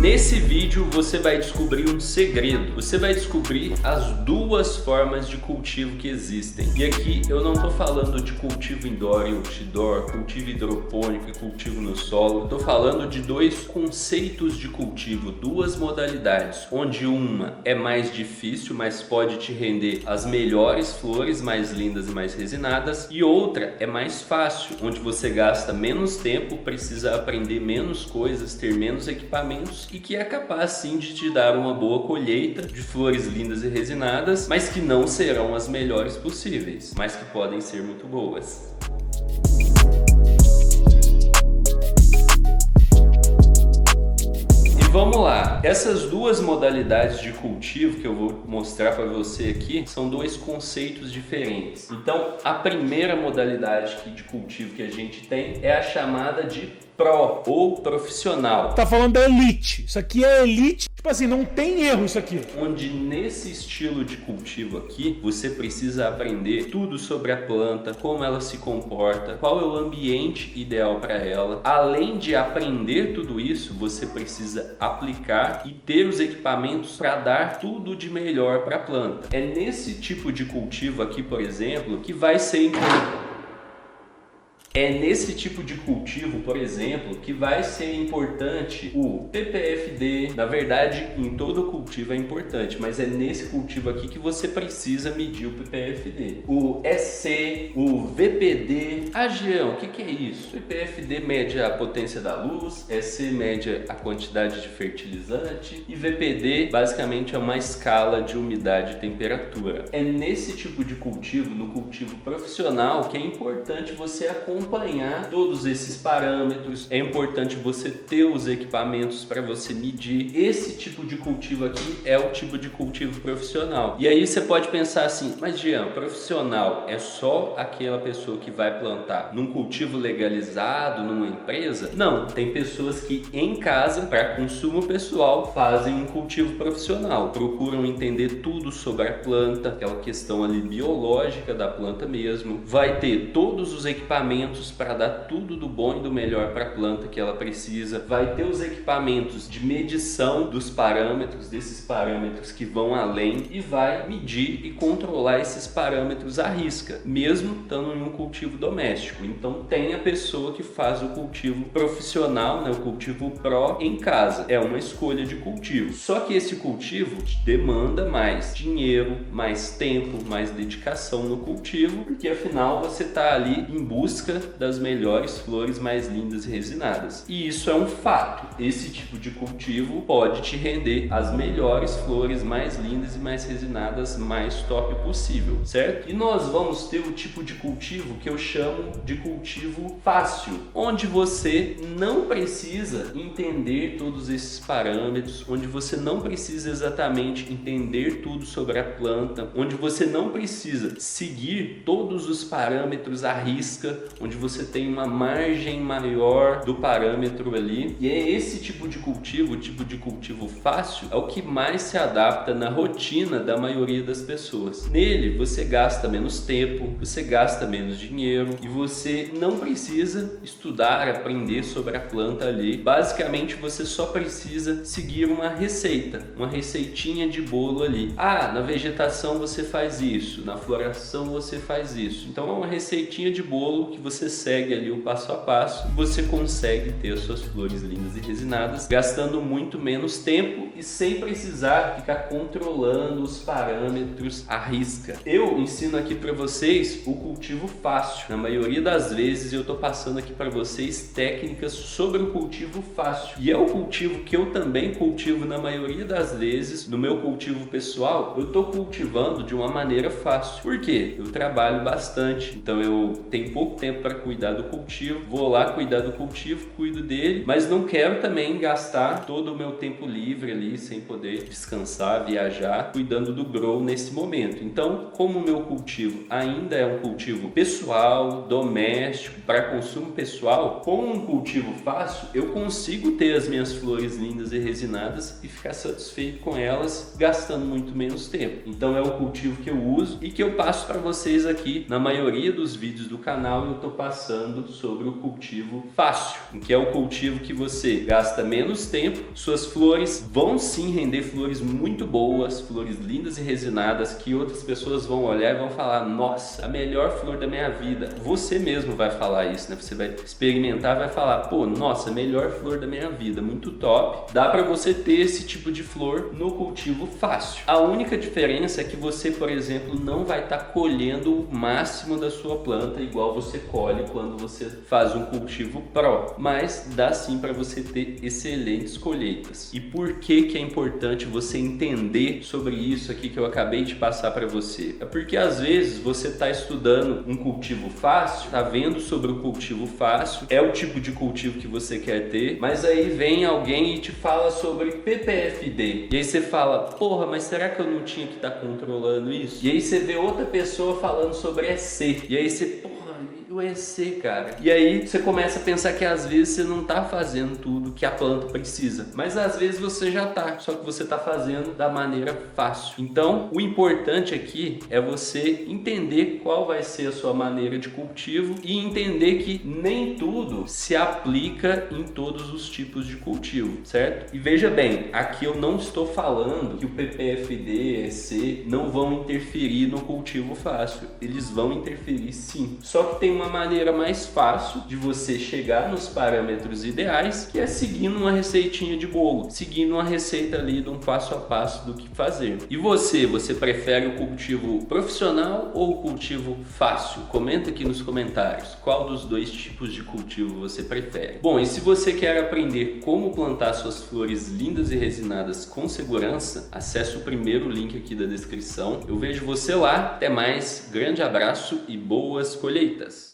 Nesse vídeo você vai descobrir um segredo. Você vai descobrir as duas formas de cultivo que existem. E aqui eu não estou falando de cultivo indoor e outdoor, cultivo hidropônico e cultivo no solo. Estou falando de dois conceitos de cultivo, duas modalidades, onde uma é mais difícil, mas pode te render as melhores flores, mais lindas e mais resinadas, e outra é mais fácil, onde você gasta menos tempo, precisa aprender menos coisas, ter menos equipamentos e que é capaz sim de te dar uma boa colheita de flores lindas e resinadas, mas que não serão as melhores possíveis, mas que podem ser muito boas. Vamos lá, essas duas modalidades de cultivo que eu vou mostrar para você aqui são dois conceitos diferentes. Então, a primeira modalidade de cultivo que a gente tem é a chamada de Pro ou profissional. Tá falando da elite. Isso aqui é elite. Tipo assim, não tem erro isso aqui. Onde nesse estilo de cultivo aqui, você precisa aprender tudo sobre a planta, como ela se comporta, qual é o ambiente ideal para ela. Além de aprender tudo isso, você precisa aplicar e ter os equipamentos para dar tudo de melhor para a planta. É nesse tipo de cultivo aqui, por exemplo, que vai ser importante. É nesse tipo de cultivo, por exemplo, que vai ser importante o ppfd. Na verdade, em todo cultivo é importante, mas é nesse cultivo aqui que você precisa medir o ppfd. O EC, o VPD. Ah, Jean, o que é isso? O ppfd mede a potência da luz, EC mede a quantidade de fertilizante e VPD basicamente é uma escala de umidade e temperatura. É nesse tipo de cultivo, no cultivo profissional, que é importante você acompanhar todos esses parâmetros. É importante você ter os equipamentos para você medir. Esse tipo de cultivo aqui é o tipo de cultivo profissional. E aí você pode pensar assim, mas Jean, profissional é só aquela pessoa que vai plantar num cultivo legalizado, numa empresa? Não, tem pessoas que em casa, para consumo pessoal, fazem um cultivo profissional, procuram entender tudo sobre a planta, aquela questão ali biológica da planta mesmo, vai ter todos os equipamentos para dar tudo do bom e do melhor para a planta que ela precisa, vai ter os equipamentos de medição dos parâmetros, desses parâmetros que vão além, e vai medir e controlar esses parâmetros à risca, mesmo estando em um cultivo doméstico. Então tem a pessoa que faz o cultivo profissional, né, o cultivo pro em casa, é uma escolha de cultivo. Só que esse cultivo demanda mais dinheiro, mais tempo, mais dedicação no cultivo, porque afinal você está ali em busca das melhores flores mais lindas e resinadas. E isso é um fato. Esse tipo de cultivo pode te render as melhores flores mais lindas e mais resinadas mais top possível, certo? E nós vamos ter o tipo de cultivo que eu chamo de cultivo fácil, onde você não precisa entender todos esses parâmetros, onde você não precisa exatamente entender tudo sobre a planta, onde você não precisa seguir todos os parâmetros à risca, onde você tem uma margem maior do parâmetro ali. E é esse tipo de cultivo, o tipo de cultivo fácil, é o que mais se adapta na rotina da maioria das pessoas. Nele você gasta menos tempo, você gasta menos dinheiro e você não precisa estudar, aprender sobre a planta ali. Basicamente você só precisa seguir uma receita, uma receitinha de bolo ali. Ah, na vegetação você faz isso, na floração você faz isso. Então é uma receitinha de bolo que você segue ali o passo a passo e você consegue ter as suas flores lindas e resinadas gastando muito menos tempo e sem precisar ficar controlando os parâmetros à risca. Eu ensino aqui para vocês o cultivo fácil. Na maioria das vezes eu tô passando aqui para vocês técnicas sobre o cultivo fácil. E é o cultivo que eu também cultivo na maioria das vezes. No meu cultivo pessoal, eu tô cultivando de uma maneira fácil. Por quê? Eu trabalho bastante, então eu tenho pouco tempo para cuidar do cultivo, vou lá cuidar do cultivo, cuido dele, mas não quero também gastar todo o meu tempo livre ali sem poder descansar, viajar, cuidando do grow nesse momento. Então, como o meu cultivo ainda é um cultivo pessoal, doméstico, para consumo pessoal, com um cultivo fácil, eu consigo ter as minhas flores lindas e resinadas e ficar satisfeito com elas, gastando muito menos tempo. Então é o cultivo que eu uso e que eu passo para vocês aqui na maioria dos vídeos do canal. Eu estou passando sobre o cultivo fácil, que é o cultivo que você gasta menos tempo, suas flores vão sim render flores muito boas, flores lindas e resinadas, que outras pessoas vão olhar e vão falar: nossa, a melhor flor da minha vida. Você mesmo vai falar isso, né? Você vai experimentar, vai falar: pô, nossa, melhor flor da minha vida, muito top. Dá para você ter esse tipo de flor no cultivo fácil. A única diferença é que você, por exemplo, não vai estar colhendo o máximo da sua planta igual você colhe quando você faz um cultivo pro, mas dá sim para você ter excelentes colheitas. E por que é importante você entender sobre isso aqui que eu acabei de passar para você? É porque às vezes você está estudando um cultivo fácil, está vendo sobre o cultivo fácil, é o tipo de cultivo que você quer ter, mas aí vem alguém e te fala sobre PPFD. E aí você fala: porra, mas será que eu não tinha que estar controlando isso? E aí você vê outra pessoa falando sobre EC. E aí você, porra, o EC, cara. E aí você começa a pensar que às vezes você não tá fazendo tudo que a planta precisa, mas às vezes você já tá, só que você tá fazendo da maneira fácil. Então, o importante aqui é você entender qual vai ser a sua maneira de cultivo e entender que nem tudo se aplica em todos os tipos de cultivo, certo? E veja bem, aqui eu não estou falando que o PPFD, EC não vão interferir no cultivo fácil. Eles vão interferir sim. Só que tem uma maneira mais fácil de você chegar nos parâmetros ideais, que é seguindo uma receitinha de bolo, seguindo uma receita ali de um passo a passo do que fazer. E você prefere o cultivo profissional ou o cultivo fácil? Comenta aqui nos comentários qual dos dois tipos de cultivo você prefere. Bom, e se você quer aprender como plantar suas flores lindas e resinadas com segurança, acesse o primeiro link aqui da descrição. Eu vejo você lá. Até mais, grande abraço e boas colheitas!